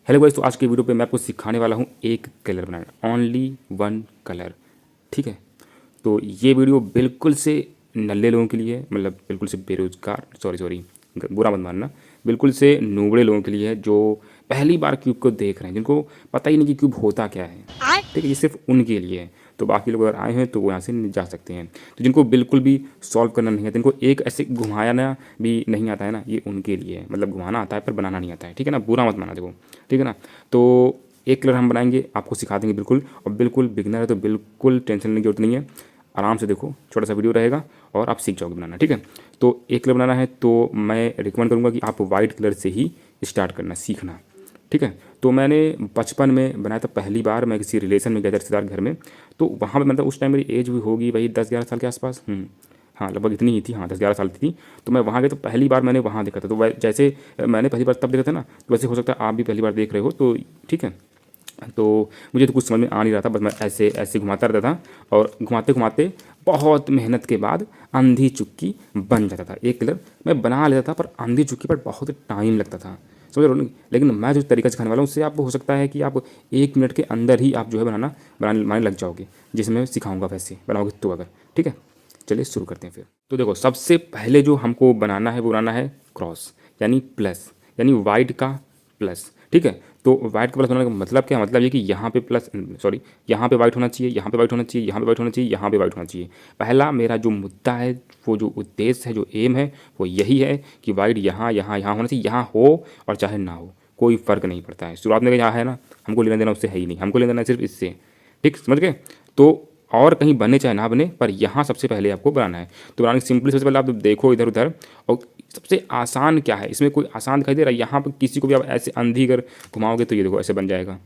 Hello guys, तो आज की वीडियो पे मैं आपको सिखाने वाला हूँ एक कलर बनाना, ओनली वन कलर। ठीक है, तो ये वीडियो बिल्कुल से नल्ले लोगों के लिए है, मतलब बिल्कुल से बेरोजगार, सॉरी बुरा मत मानना, बिल्कुल से नूबड़े लोगों के लिए है जो पहली बार क्यूब को देख रहे हैं, जिनको पता ही नहीं कि क्यूब होता क्या है। ठीक है, ये सिर्फ उनके लिए है। तो बाकी लोग अगर आए हैं तो वो यहाँ से जा सकते हैं। तो जिनको बिल्कुल भी सॉल्व करना नहीं आता, जिनको एक ऐसे घुमाना भी नहीं आता है ना, ये उनके लिए है। मतलब घुमाना आता है पर बनाना नहीं आता है। ठीक है ना, बुरा मत माना देखो। ठीक है ना, तो एक कलर हम बनाएंगे, आपको सिखा देंगे बिल्कुल। और बिल्कुल बिगनर है तो बिल्कुल टेंशन लेने की जरूरत नहीं है। आराम से देखो, छोटा सा वीडियो रहेगा और आप सीख जाओगे बनाना। ठीक है, तो एक कलर बनाना है तो मैं रिकमेंड करूँगा कि आप वाइट कलर से ही स्टार्ट करना सीखना। ठीक है, तो मैंने बचपन में बनाया था पहली बार। मैं किसी रिलेशन में गया था, रिश्तेदार घर में, तो वहाँ पे मतलब उस टाइम मेरी एज भी होगी वही 10-11 साल के आसपास। हाँ, लगभग इतनी ही थी। हाँ, 10-11 साल की थी। तो मैं वहाँ गया तो पहली बार मैंने वहाँ देखा था। तो जैसे मैंने पहली बार तब देखा था ना, तो वैसे हो सकता है आप भी पहली बार देख रहे हो। तो ठीक है, तो मुझे तो कुछ समझ में आ नहीं रहा था, बस मैं ऐसे ऐसे घुमाता रहता था और घुमाते घुमाते बहुत मेहनत के बाद आंधी चुक्की बन जाता था। एक कलर मैं बना लेता था, पर आंधी चुक्की पर बहुत टाइम लगता था, समझ रहे हो। लेकिन मैं जो तरीका सिखाने वाला हूँ उससे आपको हो सकता है कि आप 1 मिनट के अंदर ही आप जो है बनाने लग जाओगे, जिसे मैं सिखाऊंगा वैसे बनाओगे तो। अगर ठीक है, चलिए शुरू करते हैं फिर। तो देखो, सबसे पहले जो हमको बनाना है वो बनाना है क्रॉस, यानी प्लस, यानी वाइट का प्लस। ठीक है, तो वाइट का प्लस बनाने का मतलब क्या है? मतलब ये कि यहाँ पे प्लस, सॉरी, यहाँ पे वाइट होना चाहिए, यहाँ पे वाइट होना चाहिए, यहाँ पे वाइट होना चाहिए, यहाँ पे वाइट होना चाहिए। पहला मेरा जो मुद्दा है, वो जो उद्देश्य है, जो एम है, वो यही है कि वाइट यहाँ यहाँ यहाँ होना चाहिए। यहाँ हो और चाहे ना हो, कोई फ़र्क नहीं पड़ता है। शुरुआत में यहाँ है ना, हमको लेना देना उससे है ही नहीं, हमको लेना देना सिर्फ इससे। ठीक, समझ गए। तो और कहीं बने चाहे ना बने, पर यहाँ सबसे पहले आपको बनाना है। तो बनाने सिंपली सबसे पहले आप देखो इधर उधर, और सबसे आसान क्या है इसमें? कोई आसान दिखाई दे रहा है? यहाँ पर किसी को भी आप ऐसे अंधी अगर घुमाओगे तो ये देखो ऐसे बन जाएगा।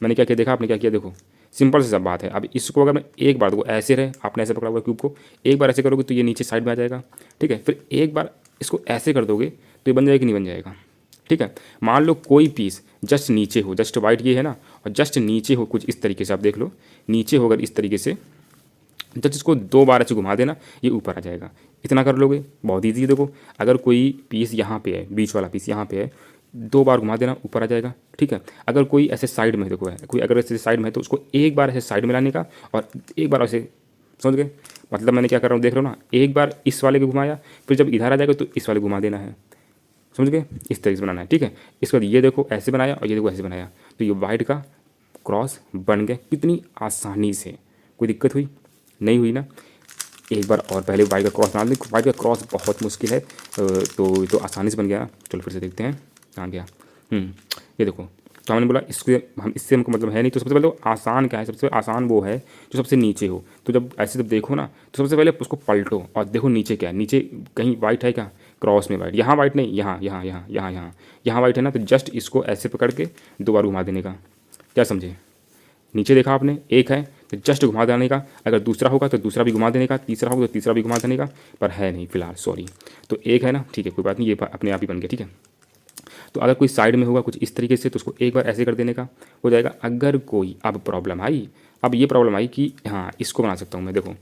मैंने क्या किया देखा, आपने क्या किया देखो, सिंपल सी सब बात है। अब इसको अगर मैं एक बार देखो ऐसे रहे, आपने ऐसे पकड़ा हुआ क्यूब को, एक बार ऐसे करोगे तो ये नीचे साइड में आ जाएगा। ठीक है, फिर एक बार इसको ऐसे कर दोगे तो ये बन जाएगा कि नहीं बन जाएगा। ठीक है, मान लो कोई पीस जस्ट नीचे हो, जस्ट वाइट ये है ना, और जस्ट नीचे हो कुछ इस तरीके से, आप देख लो नीचे हो अगर इस तरीके से, जस्ट इसको 2 बार ऐसे घुमा देना, ये ऊपर आ जाएगा। इतना कर लोगे, बहुत ईजी है। देखो, अगर कोई पीस यहाँ पे है, बीच वाला पीस यहाँ पे है, 2 बार घुमा देना, ऊपर आ जाएगा। ठीक है, अगर कोई ऐसे साइड में है, देखो है कोई अगर ऐसे साइड में है तो उसको एक बार ऐसे साइड में लाने का और एक बार ऐसे, समझ गए मतलब मैं क्या कर रहा हूँ? देख रहे हो ना, एक बार इस वाले को घुमाया, फिर जब इधर आ जाएगा तो इस वाले घुमा देना है, समझ गए। इस तरीके से बनाना है। ठीक है, इसके बाद ये देखो ऐसे बनाया और ये देखो ऐसे बनाया, तो ये वाइट का क्रॉस बन गया। कितनी आसानी से, कोई दिक्कत हुई नहीं हुई ना? एक बार और पहले वाइट का क्रॉस बना लें। वाइट का क्रॉस बहुत मुश्किल है, तो आसानी से बन गया। चलो फिर से देखते हैं कहाँ गया। ये देखो, तो हमने बोला इससे हमको मतलब है नहीं। तो सबसे पहले तो आसान क्या है? सबसे आसान वो है जो सबसे नीचे हो। तो जब ऐसे जब देखो ना, तो सबसे पहले उसको पलटो और देखो नीचे क्या है। नीचे कहीं वाइट है क्या? क्रॉस में वाइट, यहाँ वाइट नहीं, यहाँ यहाँ यहाँ यहाँ यहाँ यहाँ वाइट है ना, तो जस्ट इसको ऐसे पकड़ के 2 बार घुमा देने का। क्या समझे? नीचे देखा आपने, एक है तो जस्ट घुमा देने का, अगर दूसरा होगा तो दूसरा भी घुमा देने का, तीसरा होगा तो तीसरा भी घुमा देने का, पर है नहीं फिलहाल, सॉरी। तो एक है ना, ठीक है कोई बात नहीं, ये अपने आप ही बन गया। ठीक है, तो अगर कोई साइड में होगा कुछ इस तरीके से तो उसको एक बार ऐसे कर देने का, हो जाएगा। अगर कोई अब प्रॉब्लम आई, अब ये प्रॉब्लम आई कि हाँ इसको बना सकता हूँ मैं, देखो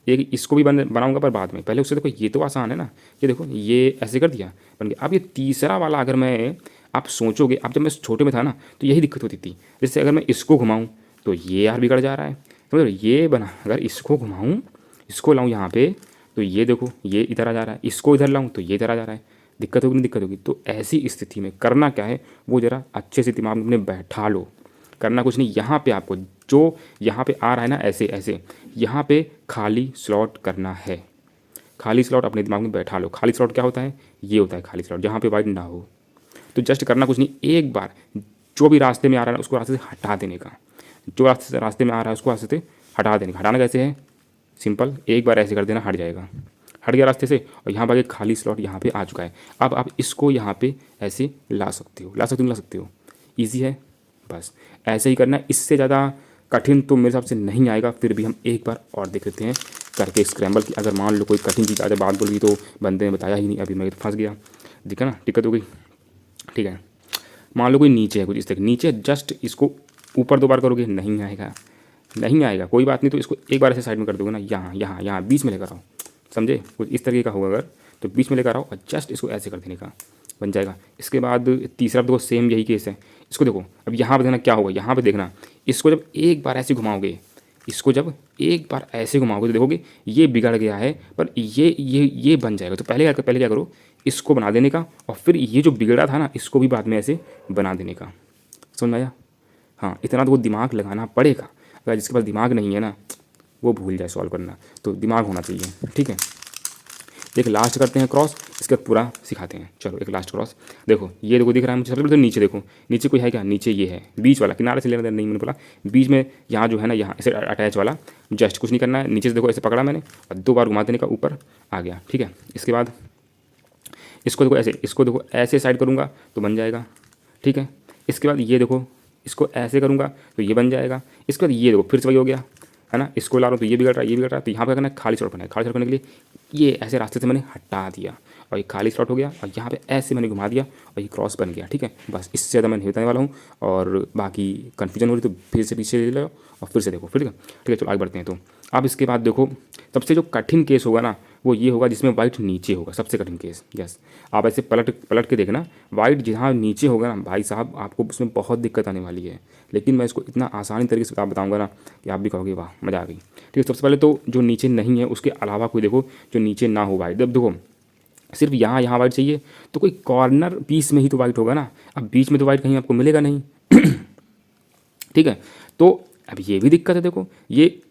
एक इसको भी बनाऊंगा पर बाद में। पहले उससे देखो, ये तो आसान है ना, ये देखो ये ऐसे कर दिया, बन गया। अब ये तीसरा वाला अगर मैं, आप सोचोगे, अब जब मैं छोटे में था ना तो यही दिक्कत होती थी। जैसे अगर मैं इसको घुमाऊँ तो ये यार बिगड़ जा रहा है, समझ लो। ये बना, अगर इसको घुमाऊँ, इसको लाऊँ यहाँ पे, तो ये देखो ये इधर आ जा रहा है, इसको इधर लाऊँ तो ये इधर आ जा रहा है। दिक्कत होगी नहीं? दिक्कत होगी। तो ऐसी स्थिति में करना क्या है, वो ज़रा अच्छे से दिमाग में अपने बैठा लो। करना कुछ नहीं, यहाँ पे आपको जो यहाँ पे आ रहा है ना, ऐसे ऐसे यहाँ पे खाली स्लॉट करना है। खाली स्लॉट अपने दिमाग में बैठा लो। खाली स्लॉट क्या होता है? ये होता है खाली स्लॉट, जहाँ पे वाइट ना हो। तो जस्ट करना कुछ नहीं, एक बार जो भी रास्ते में आ रहा है उसको रास्ते से हटा देने का। जो रास्ते में आ रहा है उसको रास्ते से हटा देने का। हटाना कैसे है? सिंपल, एक बार ऐसे कर देना, हट जाएगा। हट गया रास्ते से, और यहाँ पर एक खाली स्लॉट यहाँ पे आ चुका है। अब आप इसको यहाँ पे ऐसे ला सकते हो, ला सकते हो। ईजी है, बस ऐसे ही करना है। इससे ज़्यादा कठिन तो मेरे हिसाब से नहीं आएगा। फिर भी हम एक बार और देख लेते हैं करके स्क्रैम्बल की। अगर मान लो कोई कठिन चीज़ आज बात बोल गई तो बंदे ने बताया ही नहीं, अभी मैं तो फंस गया। दिखा ना, दिक्कत हो गई। ठीक है, मान लो कोई नीचे है कुछ इस तरह, नीचे जस्ट इसको ऊपर 2 बार करोगे, नहीं आएगा, नहीं आएगा, कोई बात नहीं। तो इसको एक बार ऐसे साइड में कर दोगे ना, यहाँ यहाँ यहाँ बीच में लेकर आओ, समझे? कुछ इस तरीके का होगा अगर, तो बीच में लेकर आओ और जस्ट इसको ऐसे कर देने का, बन जाएगा। इसके बाद तीसरा देखो, सेम यही केस है। इसको देखो, अब यहाँ पे देखना क्या होगा, यहाँ पे देखना, इसको जब एक बार ऐसे घुमाओगे, इसको जब एक बार ऐसे घुमाओगे तो देखोगे ये बिगड़ गया है, पर ये बन जाएगा। तो पहले क्या करो, इसको बना देने का, और फिर ये जो बिगड़ा था ना इसको भी बाद में ऐसे बना देने का। समझ में आया? हाँ, इतना तो वो दिमाग लगाना पड़ेगा। अगर जिसके पास दिमाग नहीं है ना वो भूल जाए सॉल्व करना, तो दिमाग होना चाहिए। ठीक है, एक लास्ट करते हैं क्रॉस, इसके बाद पूरा सिखाते हैं। चलो एक लास्ट क्रॉस, देखो ये देखो दिख रहा है मुझे। सबसे पहले तो नीचे देखो, नीचे कोई है क्या? नीचे ये है बीच वाला, किनारे से लेना देना नहीं मैंने बोला, बीच में यहाँ जो है ना, यहाँ ऐसे अटैच वाला, जस्ट कुछ नहीं करना है। नीचे से देखो ऐसे पकड़ा मैंने और 2 बार घुमा देने का, ऊपर आ गया। ठीक है, इसके बाद इसको देखो ऐसे, इसको देखो ऐसे साइड करूँगा तो बन जाएगा। ठीक है, इसके बाद ये देखो, इसको ऐसे करूँगा तो ये बन जाएगा। इसके बाद ये देखो फिर से वही हो गया है ना, इसको ला रहा हूँ तो ये बिगड़ रहा है, ये बिगड़ रहा है। तो यहाँ पे करना है खाली स्लॉट बनाए, खाली स्लॉट करने के लिए ये ऐसे रास्ते से मैंने हटा दिया और ये खाली स्लॉट हो गया, और यहाँ पे ऐसे मैंने घुमा दिया और ये क्रॉस बन गया। ठीक है, बस इससे ज़्यादा मैं नहीं बताने वाला हूँ, और बाकी कन्फ्यूजन हो रही तो फिर से पीछे ले लो और फिर से देखो। ठीक है, चलो आगे बढ़ते हैं। तो अब इसके बाद देखो, सबसे जो कठिन केस होगा ना वो ये होगा जिसमें वाइट नीचे होगा, सबसे कठिन केस। यस, आप ऐसे पलट के देखना, वाइट जहाँ नीचे होगा ना भाई साहब, आपको उसमें बहुत दिक्कत आने वाली है। लेकिन मैं इसको इतना आसानी तरीके से आप बताऊंगा ना कि आप भी कहोगे वाह मज़ा आ गई। ठीक है, सबसे पहले तो जो नीचे नहीं है उसके अलावा कोई देखो जो नीचे ना हो वाइट। अब देखो सिर्फ यहाँ वाइट चाहिए तो कोई कॉर्नर पीस में ही तो वाइट होगा ना, अब बीच में तो वाइट कहीं आपको मिलेगा नहीं। ठीक है, तो अब ये भी दिक्कत है। देखो ये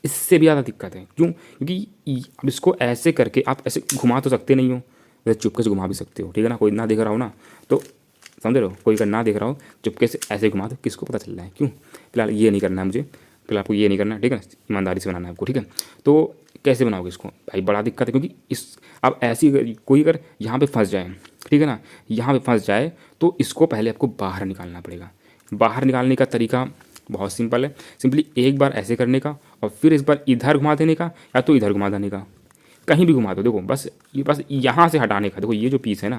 इससे भी ज़्यादा दिक्कत है, क्यों? क्योंकि अब इसको ऐसे करके आप ऐसे घुमा तो सकते नहीं हो, वैसे चुपके से घुमा भी सकते हो। ठीक है ना, कोई ना देख रहा हो ना तो समझ रहे हो, कोई अगर ना देख रहा हो चुपके से ऐसे घुमा तो किसको पता चल रहा है? क्यों? फिलहाल ये नहीं करना है मुझे, फिलहाल आपको ये नहीं करना है। ठीक है, ईमानदारी से बनाना है आपको। ठीक है, तो कैसे बनाओगे इसको भाई? बड़ा दिक्कत है, क्योंकि इस अब ऐसी कोई अगर यहाँ पे फंस जाए, ठीक है ना, यहाँ पे फंस जाए तो इसको पहले आपको बाहर निकालना पड़ेगा। बाहर निकालने का तरीका बहुत सिंपल है, सिंपली एक बार ऐसे करने का और फिर इस बार इधर घुमा देने का, या तो इधर घुमा देने का, कहीं भी घुमा दो। देखो बस यहाँ से हटाने का, देखो ये जो पीस है ना,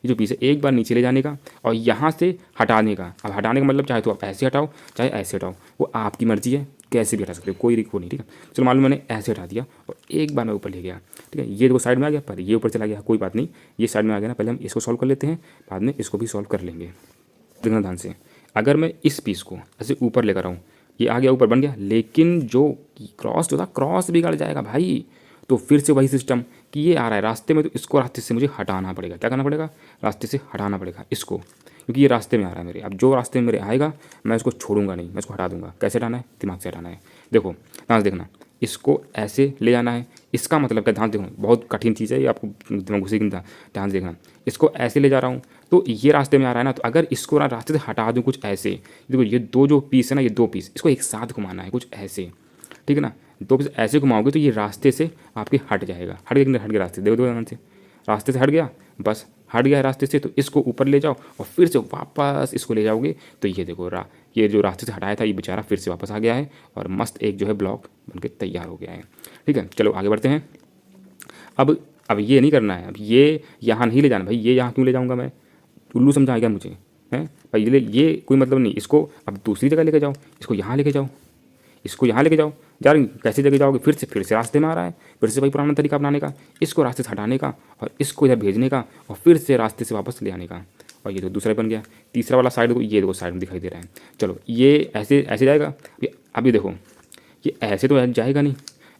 ये जो पीस है एक बार नीचे ले जाने का और यहाँ से हटाने का। अब हटाने का मतलब चाहे तो आप ऐसे हटाओ चाहे ऐसे हटाओ, वो आपकी मर्जी है, कैसे भी हटा सकते हो, कोई रिको नहीं। ठीक है, चलो मालूम मैंने ऐसे हटा दिया और एक बार मैं ऊपर ले गया। ठीक है, ये देखो साइड में आ गया, पर ये ऊपर चला गया, कोई बात नहीं, ये साइड में आ गया ना, पहले हम इसको सॉल्व कर लेते हैं, बाद में इसको भी सॉल्व कर लेंगे। देखना ध्यान से, अगर मैं इस पीस को ऐसे ऊपर लेकर आऊँ, ये आ गया ऊपर बन गया, लेकिन जो क्रॉस जो था क्रॉस बिगड़ जाएगा भाई। तो फिर से वही सिस्टम कि ये आ रहा है रास्ते में, तो इसको रास्ते से मुझे हटाना पड़ेगा। क्या करना पड़ेगा? रास्ते से हटाना पड़ेगा इसको, क्योंकि ये रास्ते में आ रहा है मेरे। अब जो रास्ते में मेरे आएगा मैं उसको छोड़ूंगा नहीं, मैं इसको हटा दूंगा। कैसे हटाना है? दिमाग से हटाना है। देखो ध्यान से देखना, इसको ऐसे ले जाना है, इसका मतलब क्या? ध्यान देखो, बहुत कठिन चीज़ है ये, आपको दिमाग घुसेगी नहीं। ध्यान से देखना, इसको ऐसे ले जा रहा हूँ तो ये रास्ते में आ रहा है ना, तो अगर इसको ना रास्ते से हटा दूँ कुछ ऐसे, देखो ये दो जो पीस है ना, ये 2 पीस इसको एक साथ घुमाना है कुछ ऐसे। ठीक है ना, 2 पीस ऐसे घुमाओगे तो ये रास्ते से आपके हट जाएगा। हट गया रास्ते, देखो ध्यान से, रास्ते से हट गया, बस हट गया है रास्ते से। तो इसको ऊपर ले जाओ और फिर से वापस इसको ले जाओगे तो ये देखो ये जो रास्ते से हटाया था ये बेचारा फिर से वापस आ गया है और मस्त एक जो है ब्लॉक बनके तैयार हो गया है। ठीक है, चलो आगे बढ़ते हैं। अब ये नहीं करना है, अब ये यहाँ नहीं ले जाना भाई। ये यहाँ क्यों ले जाऊँगा मैं? उल्लू समझाएगा मुझे है भाई? ये कोई मतलब नहीं। इसको अब दूसरी जगह लेके जाओ, इसको यहाँ लेके जाओ, इसको यहाँ लेके जाओ। यार कैसे जगह जाओगे? फिर से रास्ते में आ रहा है, फिर से वही पुराना तरीका अपनाने का, इसको रास्ते से हटाने का और इसको इधर भेजने का और फिर से रास्ते से वापस ले आने का। और ये तो दूसरा बन गया। तीसरा वाला साइड को ये देखो साइड में दिखाई दे रहा है। चलो ये ऐसे ऐसे जाएगा। अभी देखो ये ऐसे तो जाएगा नहीं,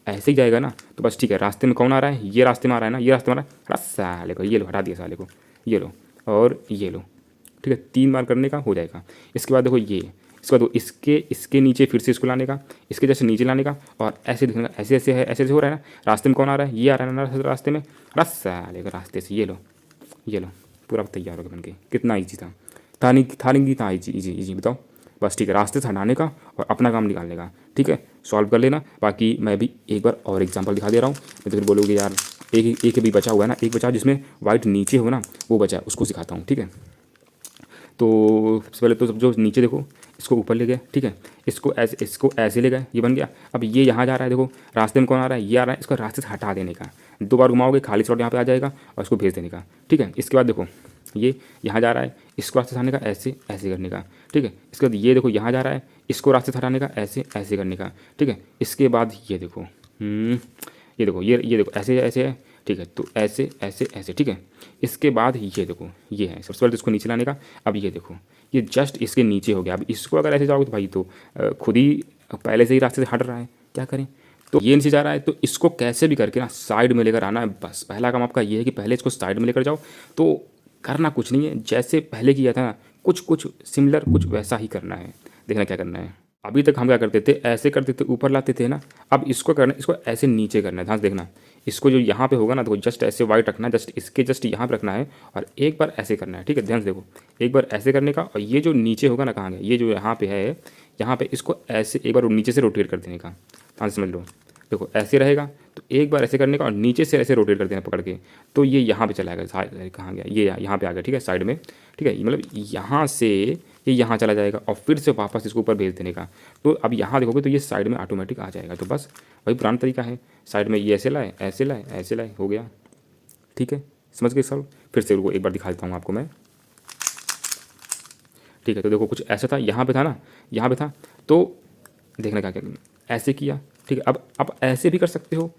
ऐसे ही जाएगा ना। तो बस ठीक है, रास्ते में कौन आ रहा है? ये रास्ते में आ रहा है ना, ये रास्ते में आ रहा है। साले को ये लो, हटा दिया साले को, ये लो और ये लो। ठीक है, 3 बार करने का हो जाएगा। इसके बाद देखो ये, इसके बाद इसके नीचे फिर से इसको लाने का, इसके जैसे नीचे लाने का और ऐसे दिखने का। ऐसे ऐसे है, ऐसे ऐसे हो रहा है ना। रास्ते में कौन आ रहा है? ये आ रहा है ना रास्ते में। साले को रास्ते से ये लो, पूरा तैयार हो गया बन के। कितना ईजी था नहीं था? ईजी बताओ। बस ठीक है, रास्ते से हटाने का और अपना काम निकालने का। ठीक है, सॉल्व कर लेना। बाकी मैं भी एक बार और एग्जांपल दिखा दे रहा हूँ, नहीं तो फिर बोलोगे यार एक भी बचा हुआ है ना, एक बचा जिसमें वाइट नीचे हो ना, वो बचा, उसको सिखाता हूँ। ठीक है, तो सबसे पहले तो सब जो नीचे देखो, इसको ऊपर ले गए। ठीक है, इसको ऐसे ले गए, ये बन गया। अब ये यहाँ जा रहा है, देखो रास्ते में कौन आ रहा है? ये आ रहा है। इसको रास्ते से हटा देने का, 2 बार घुमाओगे खाली स्लॉट यहाँ पे आ जाएगा और इसको भेज देने का। ठीक है, इसके बाद देखो ये यहाँ जा रहा है, इसको रास्ते से हटाने का, ऐसे ऐसे करने का। ठीक है, इसके बाद ये देखो यहाँ जा रहा है, इसको रास्ते से हटाने का, ऐसे ऐसे करने का। ठीक है, इसके बाद ये देखो ये देखो ये देखो ऐसे ऐसे है। ठीक है, तो ऐसे ऐसे ऐसे। ठीक है, इसके बाद ये देखो ये है। सबसे पहले तो इसको नीचे लाने का। अब ये देखो ये जस्ट इसके नीचे हो गया। अब इसको अगर ऐसे जाओगे तो भाई तो खुद ही पहले से ही रास्ते से हट रहा है, क्या करें। तो ये नीचे जा रहा है, तो इसको कैसे भी करके ना साइड में लेकर आना है। बस पहला काम आपका ये है कि पहले इसको साइड में लेकर जाओ। तो करना कुछ नहीं है, जैसे पहले किया था ना, कुछ कुछ सिमिलर कुछ वैसा ही करना है। देखना क्या करना है। अभी तक हम क्या करते थे, ऐसे करते थे, ऊपर लाते थे ना। अब इसको करना है, इसको ऐसे नीचे करना है। ध्यान से देखना, इसको जो यहाँ पे होगा ना, तो जस्ट ऐसे वाइट रखना है, जस्ट इसके जस्ट यहाँ पे रखना है और एक बार ऐसे करना है। ठीक है, ध्यान से देखो, एक बार ऐसे करने का, और ये जो नीचे होगा ना, कहाँ गया, ये जो यहाँ पे है, यहाँ पे इसको ऐसे एक बार नीचे से रोटेट कर देने का। ध्यान से समझ लो, देखो ऐसे रहेगा, तो एक बार ऐसे करने का और नीचे से ऐसे रोटेट कर देना पकड़ के, तो ये यहाँ पे चला जाएगा। कहाँ गया, ये यहाँ पे आ गया। ठीक है, साइड में। ठीक है, मतलब यहाँ से ये यहाँ चला जाएगा और फिर से वापस इसको ऊपर भेज देने का। तो अब यहाँ देखोगे तो ये साइड में ऑटोमेटिक आ जाएगा। तो बस वही पुराना तरीका है, साइड में ये ऐसे लाए, ऐसे लाए, ऐसे लाए, हो गया। ठीक है, समझ गए सॉल्व। फिर से वो एक बार दिखा देता हूँ आपको मैं। ठीक है, तो देखो कुछ ऐसा था, यहाँ पे था ना, यहाँ पे था, तो देखना क्या क्या ऐसे किया। ठीक है, अब ऐसे भी कर सकते हो,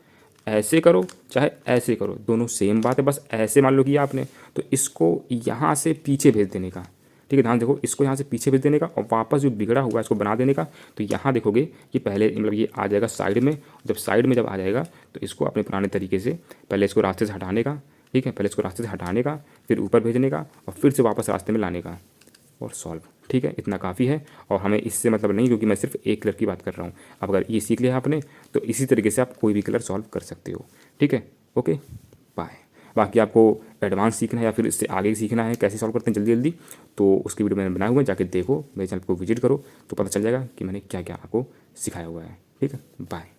ऐसे करो चाहे ऐसे करो, दोनों सेम बात है। बस ऐसे मान लो किया आपने, तो इसको यहाँ से पीछे भेज देने का। ठीक है, ध्यान देखो, इसको यहाँ से पीछे भेज देने का और वापस जो बिगड़ा हुआ है इसको बना देने का। तो यहाँ देखोगे कि पहले मतलब ये आ जाएगा साइड में। जब साइड में जब आ जाएगा तो इसको अपने पुराने तरीके से पहले इसको रास्ते से हटाने का। ठीक है, पहले इसको रास्ते से हटाने का, फिर ऊपर भेजने का और फिर से वापस रास्ते में लाने का और सॉल्व। ठीक है, इतना काफ़ी है। और हमें इससे मतलब नहीं, क्योंकि मैं सिर्फ एक कलर की बात कर रहा हूँ। अब अगर ये सीख लिया आपने तो इसी तरीके से आप कोई भी कलर सॉल्व कर सकते हो। ठीक है, ओके बाय। बाकी आपको एडवांस सीखना है या फिर इससे आगे सीखना है कैसे सॉल्व करते हैं जल्दी जल्दी, तो उसकी वीडियो मैंने बनाए हुए हैं, जाके देखो, मेरे चैनल को विजिट करो तो पता चल जाएगा कि मैंने क्या क्या आपको सिखाया हुआ है। ठीक है, बाय।